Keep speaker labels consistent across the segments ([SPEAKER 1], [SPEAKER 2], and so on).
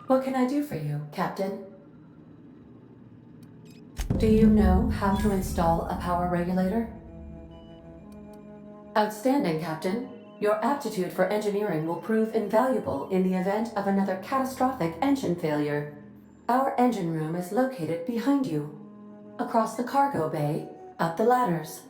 [SPEAKER 1] What can I do for you, Captain? Do you know how to install a power regulator? Outstanding, Captain. Your aptitude for engineering will prove invaluable in the event of another catastrophic engine failure. Our engine room is located behind you, across the cargo bay, up the ladders.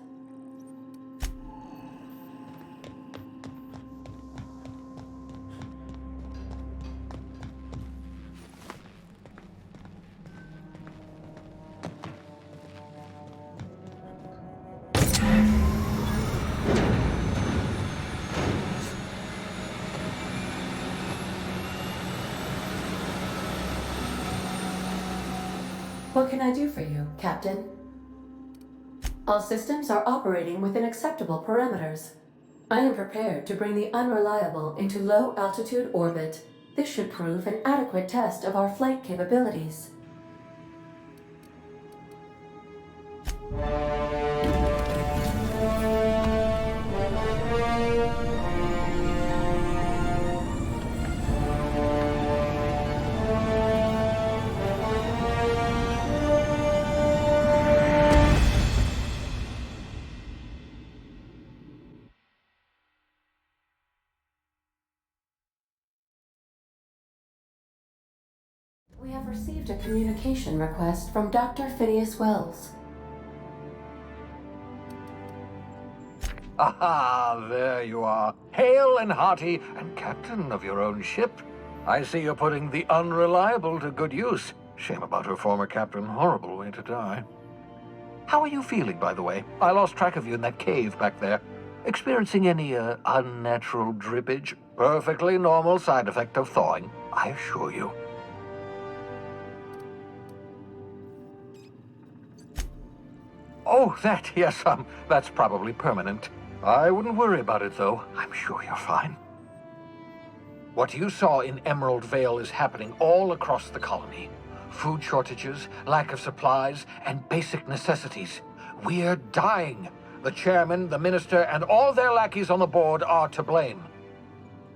[SPEAKER 1] What can I do for you, Captain? All systems are operating within acceptable parameters. I am prepared to bring the unreliable into low altitude orbit. This should prove an adequate test of our flight capabilities. We have received a communication request from Dr. Phineas Wells.
[SPEAKER 2] Aha, there you are, hale and hearty, and captain of your own ship. I see you're putting the unreliable to good use. Shame about her former captain, horrible way to die. How are you feeling, by the way? I lost track of you in that cave back there. Experiencing any, unnatural drippage? Perfectly normal side effect of thawing, I assure you. Oh, that, yes, that's probably permanent. I wouldn't worry about it, though. I'm sure you're fine. What you saw in Emerald Vale is happening all across the colony. Food shortages, lack of supplies, and basic necessities. We're dying. The chairman, the minister, and all their lackeys on the board are to blame.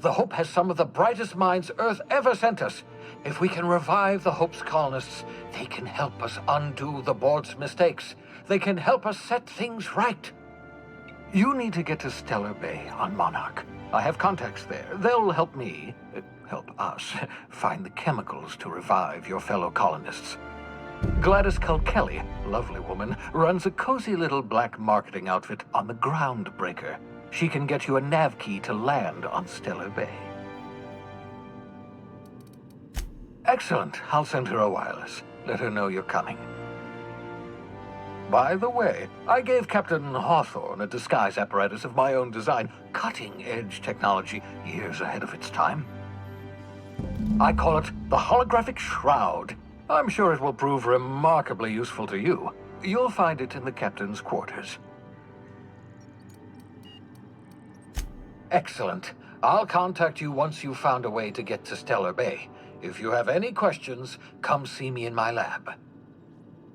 [SPEAKER 2] The Hope has some of the brightest minds Earth ever sent us. If we can revive the Hope's colonists, they can help us undo the board's mistakes. They can help us set things right. You need to get to Stellar Bay on Monarch. I have contacts there. They'll help me, help us, find the chemicals to revive your fellow colonists. Gladys Culkelly, lovely woman, runs a cozy little black marketing outfit on the Groundbreaker. She can get you a nav key to land on Stellar Bay. Excellent. I'll send her a wireless. Let her know you're coming. By the way, I gave Captain Hawthorne a disguise apparatus of my own design, cutting-edge technology, years ahead of its time. I call it the Holographic Shroud. I'm sure it will prove remarkably useful to you. You'll find it in the captain's quarters. Excellent. I'll contact you once you've found a way to get to Stellar Bay. If you have any questions, come see me in my lab.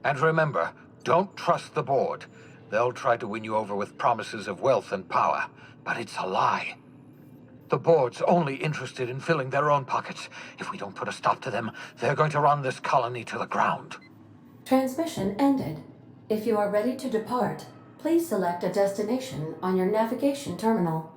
[SPEAKER 2] And remember, don't trust the board. They'll try to win you over with promises of wealth and power, but it's a lie. The board's only interested in filling their own pockets. If we don't put a stop to them, they're going to run this colony to the ground.
[SPEAKER 1] Transmission ended. If you are ready to depart, please select a destination on your navigation terminal.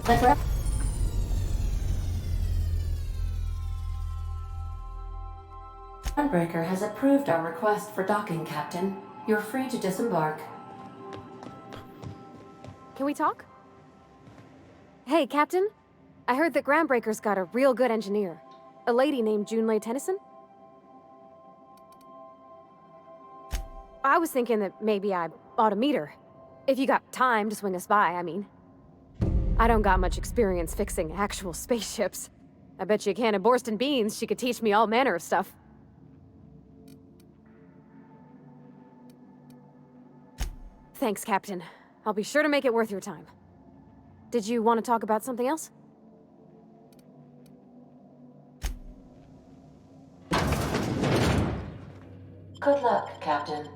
[SPEAKER 1] The Groundbreaker has approved our request for docking, Captain. You're free to disembark.
[SPEAKER 3] Can we talk? Hey, Captain. I heard that Groundbreaker's got a real good engineer. A lady named Junlei Tennyson? I was thinking that maybe I ought to meet her. If you got time to swing us by, I mean. I don't got much experience fixing actual spaceships. I bet you a can of Borston beans she could teach me all manner of stuff. Thanks, Captain. I'll be sure to make it worth your time. Did you want to talk about something else?
[SPEAKER 1] Good luck, Captain.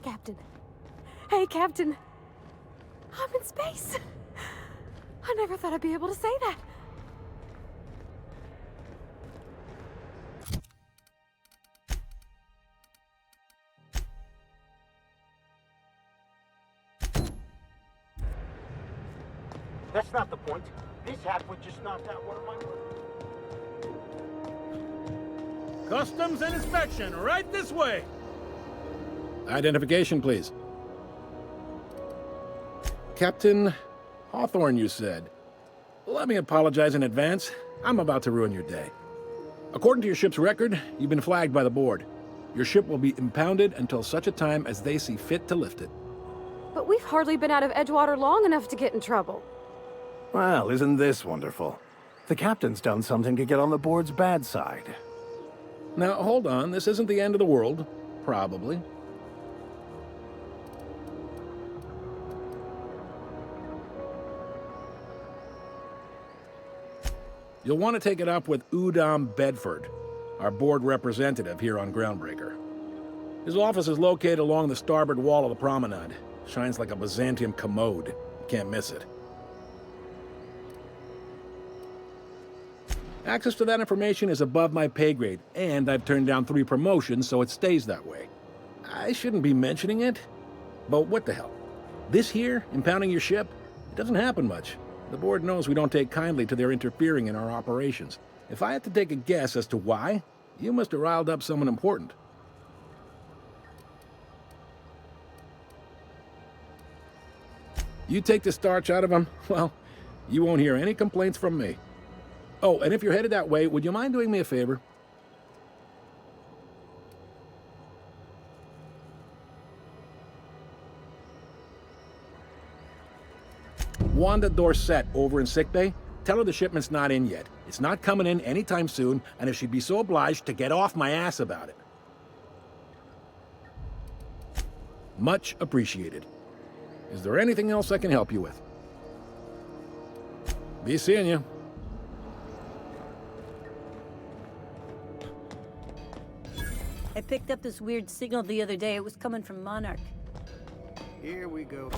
[SPEAKER 3] Captain. Hey, Captain. I'm in space. I never thought I'd be able to say that.
[SPEAKER 4] That's not the point. This hat would just knock out one of my...
[SPEAKER 5] Customs and inspection, right this way!
[SPEAKER 6] Identification, please. Captain Hawthorne, you said. Let me apologize in advance. I'm about to ruin your day. According to your ship's record, you've been flagged by the board. Your ship will be impounded until such a time as they see fit to lift it.
[SPEAKER 3] But we've hardly been out of Edgewater long enough to get in trouble.
[SPEAKER 7] Well, isn't this wonderful? The captain's done something to get on the board's bad side.
[SPEAKER 6] Now, hold on. This isn't the end of the world. Probably. You'll want to take it up with Udom Bedford, our board representative here on Groundbreaker. His office is located along the starboard wall of the promenade. Shines like a Byzantium commode. You can't miss it. Access to that information is above my pay grade, and I've turned down 3 promotions, so it stays that way. I shouldn't be mentioning it, but what the hell? This here, impounding your ship, it doesn't happen much. The board knows we don't take kindly to their interfering in our operations. If I had to take a guess as to why, you must have riled up someone important. You take the starch out of them, well, you won't hear any complaints from me. Oh, and if you're headed that way, would you mind doing me a favor? Wanda Dorset over in sickbay, tell her the shipment's not in yet. It's not coming in anytime soon, and if she'd be so obliged to get off my ass about it. Much appreciated. Is there anything else I can help you with? Be seeing you.
[SPEAKER 8] I picked up this weird signal the other day. It was coming from Monarch.
[SPEAKER 7] Here we go.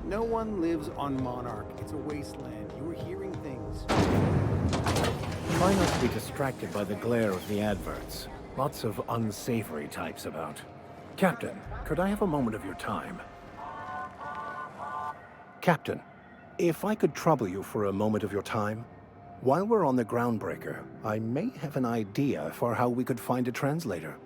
[SPEAKER 9] No one lives on Monarch. It's a wasteland. You're hearing things.
[SPEAKER 7] Try not to be distracted by the glare of the adverts. Lots of unsavory types about. Captain, could I have a moment of your time? Captain, if I could trouble you for a moment of your time? While we're on the Groundbreaker, I may have an idea for how we could find a translator.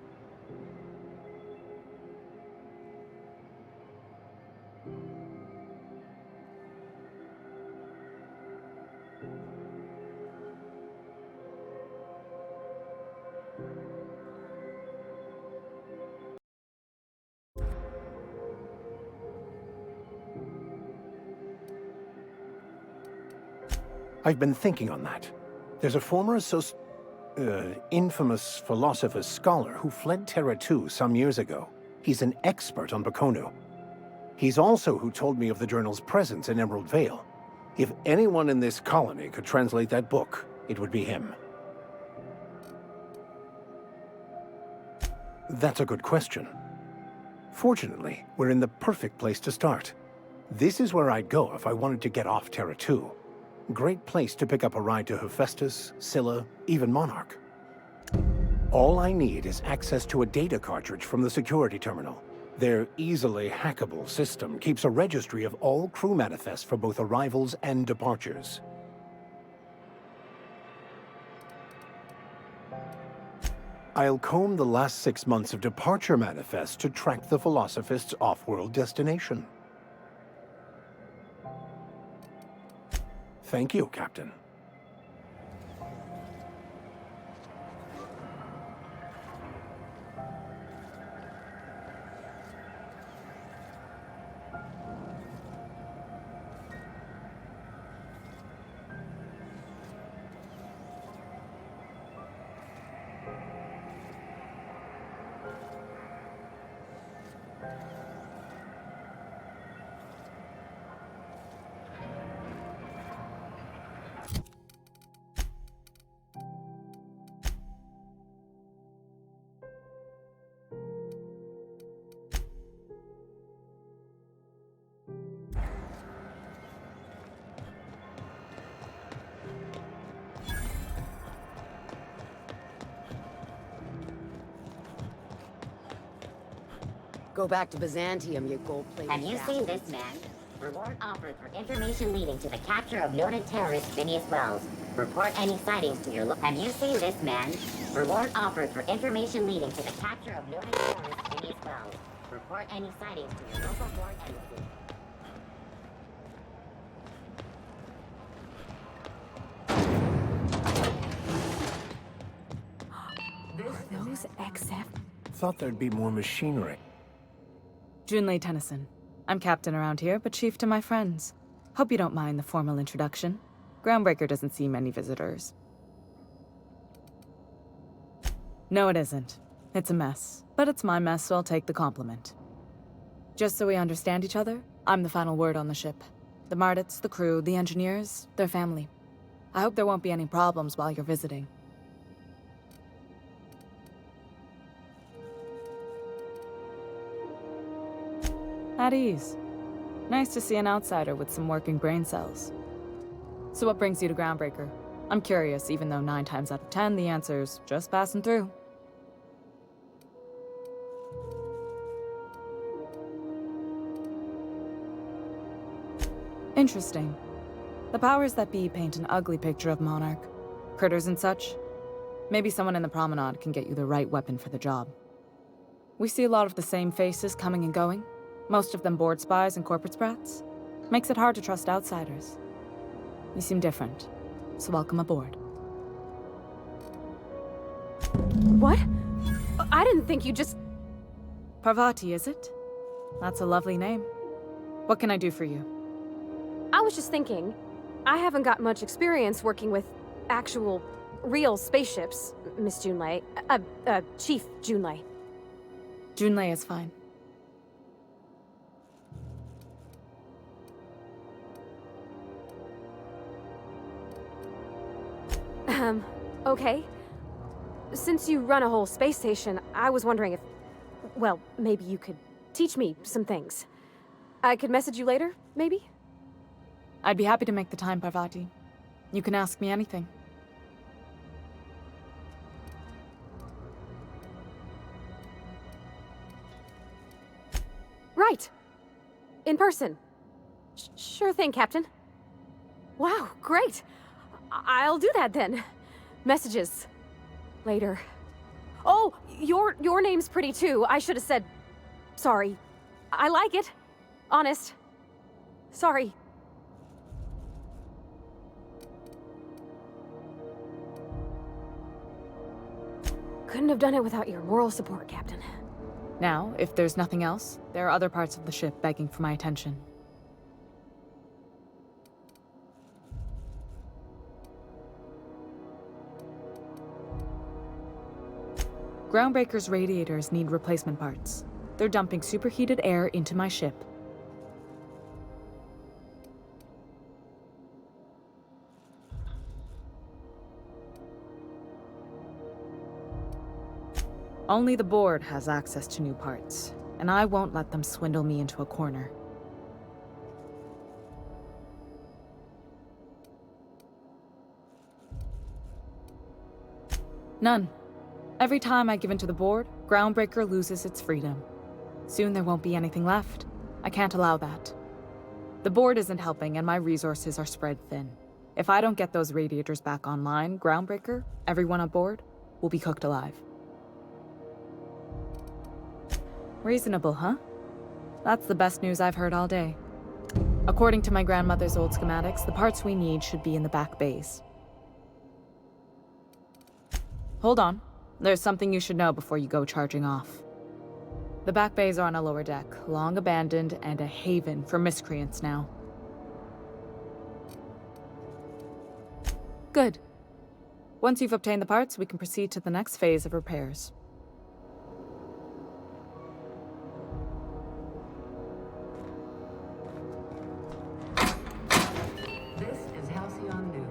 [SPEAKER 7] I've been thinking on that. There's a former infamous philosopher scholar who fled Terra 2 some years ago. He's an expert on Baconu. He's also who told me of the journal's presence in Emerald Vale. If anyone in this colony could translate that book, it would be him. That's a good question. Fortunately, we're in the perfect place to start. This is where I'd go if I wanted to get off Terra 2. Great place to pick up a ride to Hephaestus, Scylla, even Monarch. All I need is access to a data cartridge from the security terminal. Their easily hackable system keeps a registry of all crew manifests for both arrivals and departures. I'll comb the last 6 months of departure manifests to track the Philosophist's off-world destination. Thank you, Captain.
[SPEAKER 10] Go back to Byzantium, you gold-plated
[SPEAKER 11] Have you seen this man? Reward offered for information leading to the capture of noted terrorist Phineas Wells. Report any sightings to your Have you seen this man? Reward offered for information leading to the capture of noted terrorist Phineas Wells. Report any sightings to your local board embassy.
[SPEAKER 3] Those XF.
[SPEAKER 7] Thought there'd be more machinery.
[SPEAKER 12] Junlei Tennyson. I'm captain around here, but chief to my friends. Hope you don't mind the formal introduction. Groundbreaker doesn't see many visitors. No, it isn't. It's a mess. But it's my mess, so I'll take the compliment. Just so we understand each other, I'm the final word on the ship. The Mardits, the crew, the engineers, their family. I hope there won't be any problems while you're visiting. At ease. Nice to see an outsider with some working brain cells. So what brings you to Groundbreaker? I'm curious, even though 9 times out of 10 the answer's just passing through. Interesting. The powers that be paint an ugly picture of Monarch. Critters and such. Maybe someone in the Promenade can get you the right weapon for the job. We see a lot of the same faces coming and going. Most of them board spies and corporate sprats. Makes it hard to trust outsiders. You seem different, so welcome aboard.
[SPEAKER 3] What? I didn't think you just...
[SPEAKER 12] Parvati, is it? That's a lovely name. What can I do for you?
[SPEAKER 3] I was just thinking, I haven't got much experience working with actual, real spaceships, Miss Junlei. Chief Junlei.
[SPEAKER 12] Junlei is fine.
[SPEAKER 3] Okay. Since you run a whole space station, I was wondering if... Well, maybe you could teach me some things. I could message you later, maybe?
[SPEAKER 12] I'd be happy to make the time, Parvati. You can ask me anything.
[SPEAKER 3] Right. In person. Sure thing, Captain. Wow, great. I'll do that then. Messages. Later. Oh, your name's pretty too. I should have said... Sorry. I like it. Honest. Sorry. Couldn't have done it without your moral support, Captain.
[SPEAKER 12] Now, if there's nothing else, there are other parts of the ship begging for my attention. Groundbreaker's radiators need replacement parts. They're dumping superheated air into my ship. Only the board has access to new parts, and I won't let them swindle me into a corner. None. Every time I give in to the board, Groundbreaker loses its freedom. Soon there won't be anything left. I can't allow that. The board isn't helping, and my resources are spread thin. If I don't get those radiators back online, Groundbreaker, everyone aboard, will be cooked alive. Reasonable, huh? That's the best news I've heard all day. According to my grandmother's old schematics, the parts we need should be in the back bays. Hold on. There's something you should know before you go charging off. The back bays are on a lower deck, long abandoned and a haven for miscreants now. Good. Once you've obtained the parts, we can proceed to the next phase of repairs.
[SPEAKER 10] This is Halcyon News.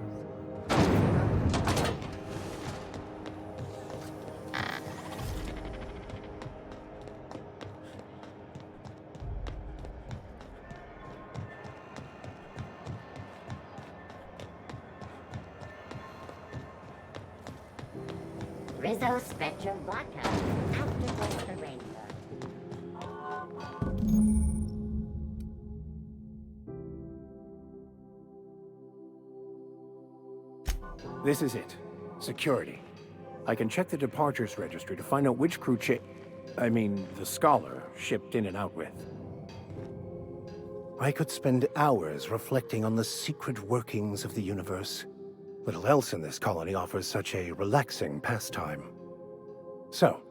[SPEAKER 11] Rizzo Spectrum Blackout. Activate the radio.
[SPEAKER 7] This is it. Security. I can check the departures registry to find out which crew the Scholar shipped in and out with. I could spend hours reflecting on the secret workings of the universe. Little else in this colony offers such a relaxing pastime. So,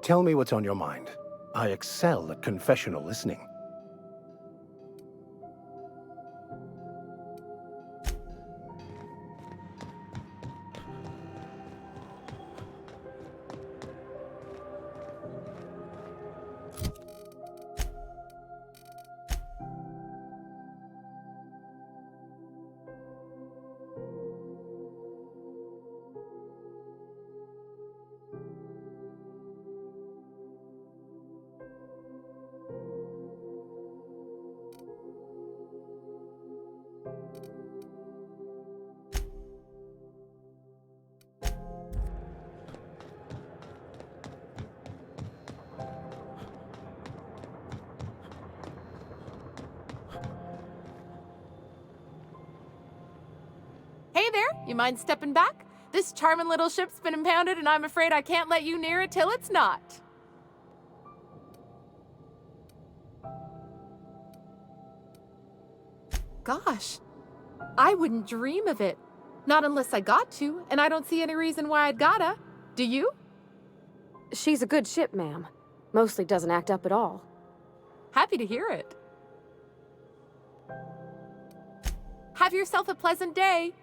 [SPEAKER 7] tell me what's on your mind. I excel at confessional listening.
[SPEAKER 13] Hey there, you mind stepping back? This charming little ship's been impounded and I'm afraid I can't let you near it till it's not. Gosh, I wouldn't dream of it. Not unless I got to, and I don't see any reason why I'd gotta. Do you?
[SPEAKER 3] She's a good ship, ma'am. Mostly doesn't act up at all.
[SPEAKER 13] Happy to hear it. Have yourself a pleasant day.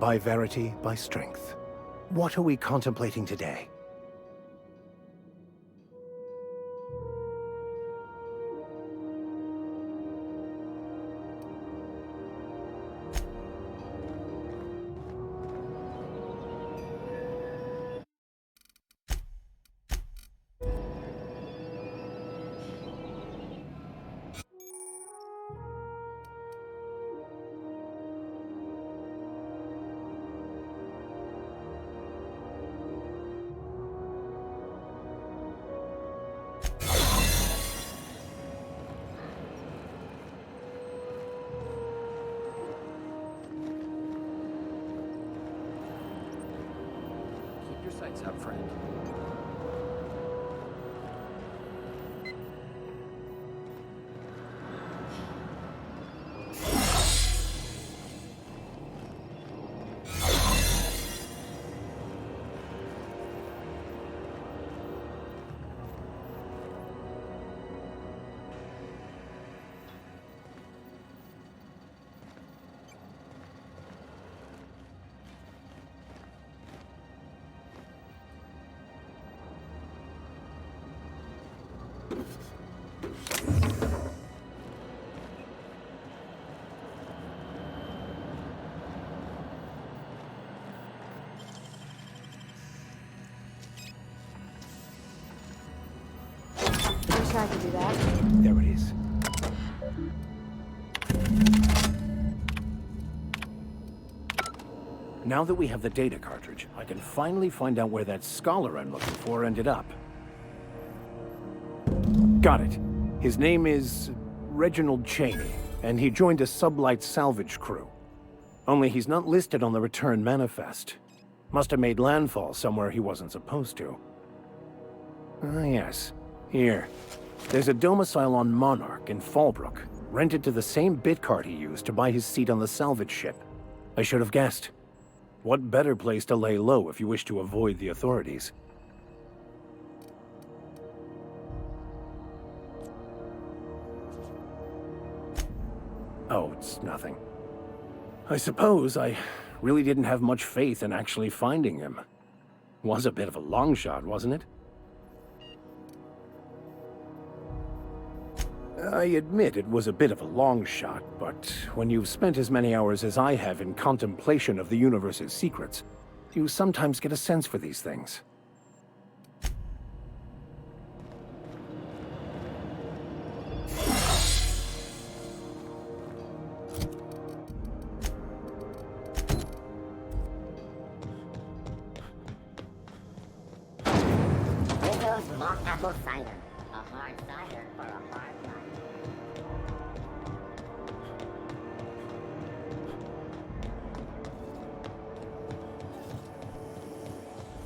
[SPEAKER 7] by verity, by strength. What are we contemplating today?
[SPEAKER 14] Keep your sights out, friend.
[SPEAKER 3] Wish I could do that.
[SPEAKER 7] There it is. Now that we have the data cartridge, I can finally find out where that scholar I'm looking for ended up. Got it. His name is Reginald Cheney, and he joined a sublight salvage crew. Only he's not listed on the return manifest. Must have made landfall somewhere he wasn't supposed to. Ah, yes. Here. There's a domicile on Monarch in Fallbrook, rented to the same bit card he used to buy his seat on the salvage ship. I should have guessed. What better place to lay low if you wish to avoid the authorities? Oh, it's nothing. I suppose I really didn't have much faith in actually finding him. Was a bit of a long shot, wasn't it? I admit it was a bit of a long shot, but when you've spent as many hours as I have in contemplation of the universe's secrets, you sometimes get a sense for these things.
[SPEAKER 11] Rizzo's Mock Apple Cider. A hard cider for a hard life.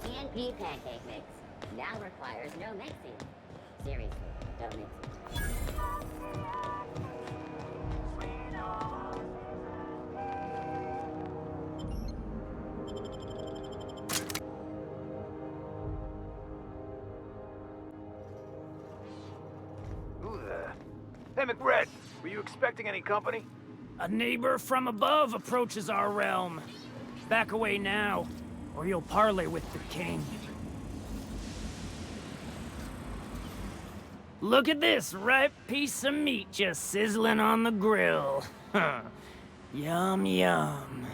[SPEAKER 11] CNP pancake mix. Now requires no mixing. Seriously, don't mix it.
[SPEAKER 15] Who there? Hey, McRed, were you expecting any company?
[SPEAKER 16] A neighbor from above approaches our realm. Back away now, or you'll parley with the king. Look at this ripe piece of meat just sizzling on the grill. Huh. Yum, yum.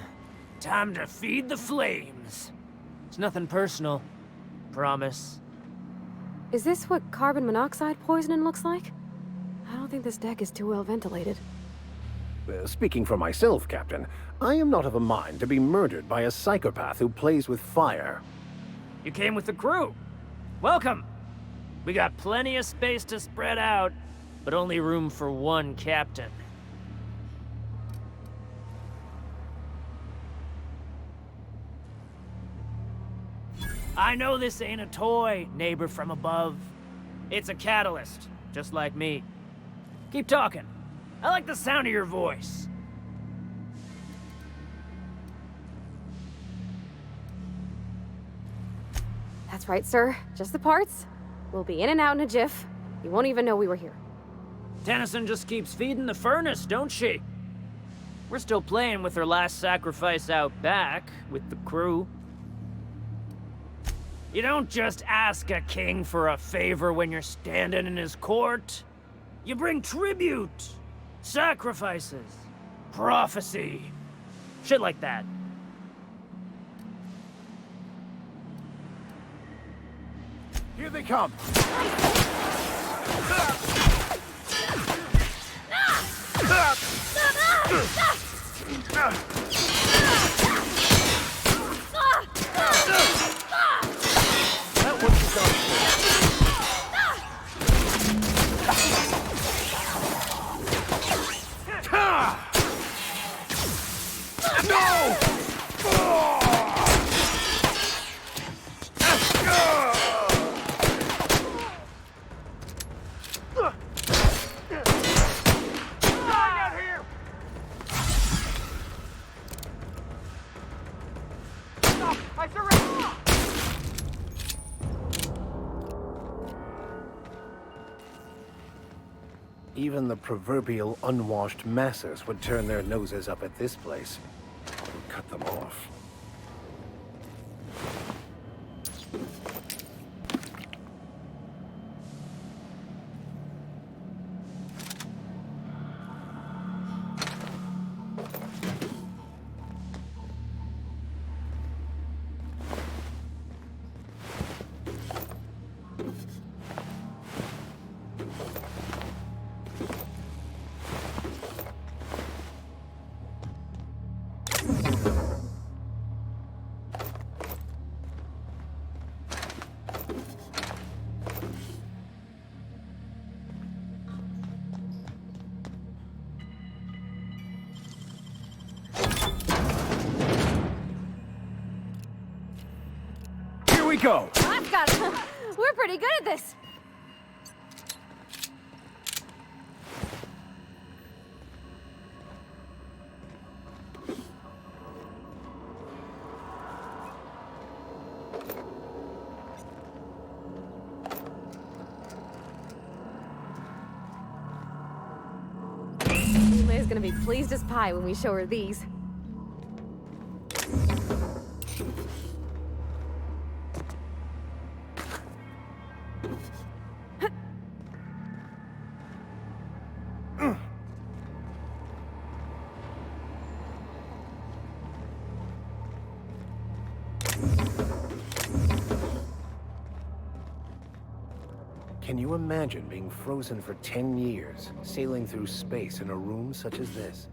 [SPEAKER 16] Time to feed the flames.
[SPEAKER 14] It's nothing personal. Promise.
[SPEAKER 3] Is this what carbon monoxide poisoning looks like? I don't think this deck is too well ventilated.
[SPEAKER 7] Speaking for myself, Captain, I am not of a mind to be murdered by a psychopath who plays with fire.
[SPEAKER 16] You came with the crew. Welcome. We got plenty of space to spread out, but only room for one captain. I know this ain't a toy, neighbor from above. It's a catalyst, just like me. Keep talking. I like the sound of your voice.
[SPEAKER 3] That's right, sir. Just the parts. We'll be in and out in a jiff. You won't even know we were here.
[SPEAKER 16] Tennyson just keeps feeding the furnace, don't she? We're still playing with her last sacrifice out back, with the crew. You don't just ask a king for a favor when you're standing in his court. You bring tribute, sacrifices, prophecy, shit like that.
[SPEAKER 15] Here they come!
[SPEAKER 7] That one's done. Even the proverbial unwashed masses would turn their noses up at this place. I would cut them off.
[SPEAKER 15] we go!
[SPEAKER 3] I've got it. We're pretty good at this. Leia's gonna be pleased as pie when we show her these.
[SPEAKER 7] Can you imagine being frozen for 10 years, sailing through space in a room such as this?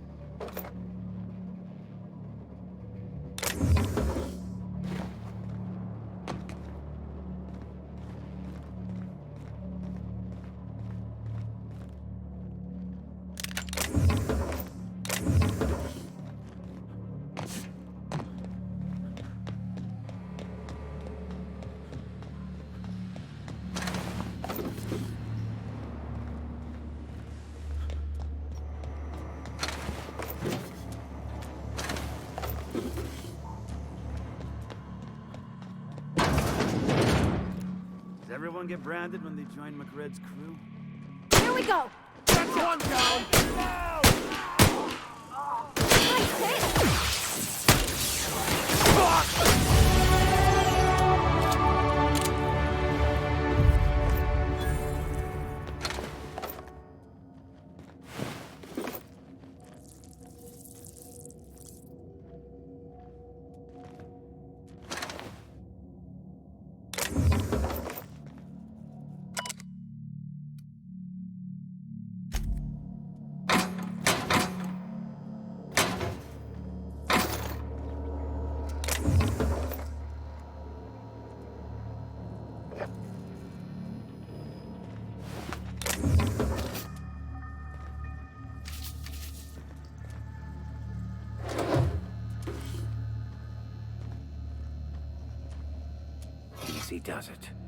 [SPEAKER 9] Does everyone get branded when they join McRed's crew?
[SPEAKER 3] Here we go!
[SPEAKER 15] That's one down!
[SPEAKER 3] Nice hit!
[SPEAKER 7] Easy does it.